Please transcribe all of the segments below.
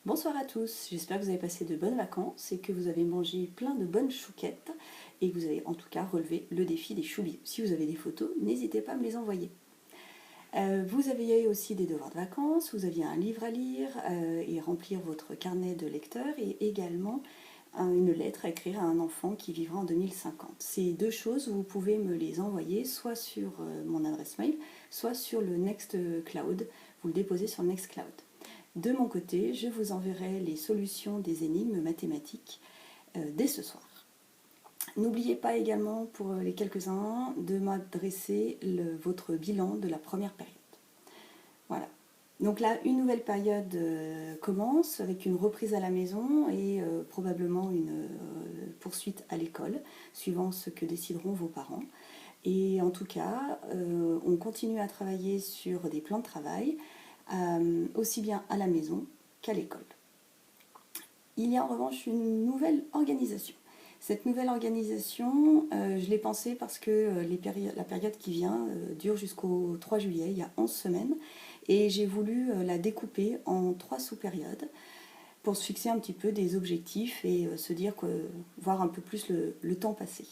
Bonsoir à tous, j'espère que vous avez passé de bonnes vacances et que vous avez mangé plein de bonnes chouquettes et que vous avez en tout cas relevé le défi des choubis. Si vous avez des photos, n'hésitez pas à me les envoyer. Vous aviez aussi des devoirs de vacances, vous aviez un livre à lire et remplir votre carnet de lecteur et également une lettre à écrire à un enfant qui vivra en 2050. Ces deux choses, vous pouvez me les envoyer soit sur mon adresse mail, soit sur le Nextcloud. Vous le déposez sur le Nextcloud. De mon côté, je vous enverrai les solutions des énigmes mathématiques dès ce soir. N'oubliez pas également pour les quelques-uns de m'adresser votre bilan de la première période. Voilà. Donc là, une nouvelle période commence avec une reprise à la maison et probablement une poursuite à l'école, suivant ce que décideront vos parents. Et en tout cas, on continue à travailler sur des plans de travail, aussi bien à la maison qu'à l'école. Il y a en revanche une nouvelle organisation. Cette nouvelle organisation, je l'ai pensée parce que la période qui vient dure jusqu'au 3 juillet, il y a 11 semaines, et j'ai voulu la découper en 3 sous-périodes pour se fixer un petit peu des objectifs et se dire voir un peu plus le temps passer.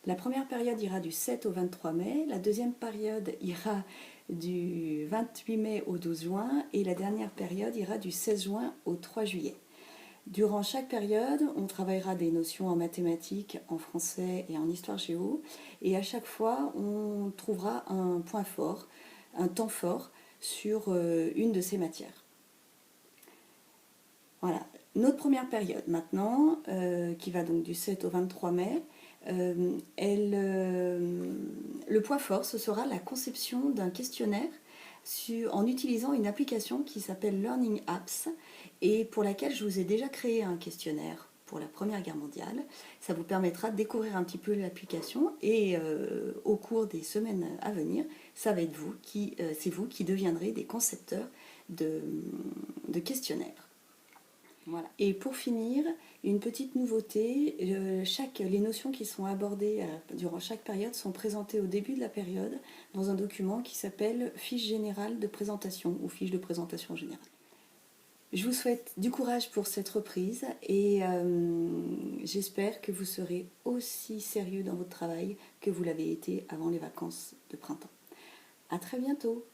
La première période ira du 7 au 23 mai, la deuxième période ira du 28 mai au 12 juin et la dernière période ira du 16 juin au 3 juillet. Durant chaque période, on travaillera des notions en mathématiques, en français et en histoire géo, et à chaque fois, on trouvera un point fort, un temps fort sur une de ces matières. Voilà. Notre première période maintenant, qui va donc du 7 au 23 mai, le point fort, ce sera la conception d'un questionnaire en utilisant une application qui s'appelle Learning Apps et pour laquelle je vous ai déjà créé un questionnaire pour la Première Guerre mondiale. Ça vous permettra de découvrir un petit peu l'application et au cours des semaines à venir, ça va être c'est vous qui deviendrez des concepteurs de questionnaires. Voilà. Et pour finir, une petite nouveauté, les notions qui sont abordées durant chaque période sont présentées au début de la période dans un document qui s'appelle fiche générale de présentation ou fiche de présentation générale. Je vous souhaite du courage pour cette reprise et j'espère que vous serez aussi sérieux dans votre travail que vous l'avez été avant les vacances de printemps. À très bientôt!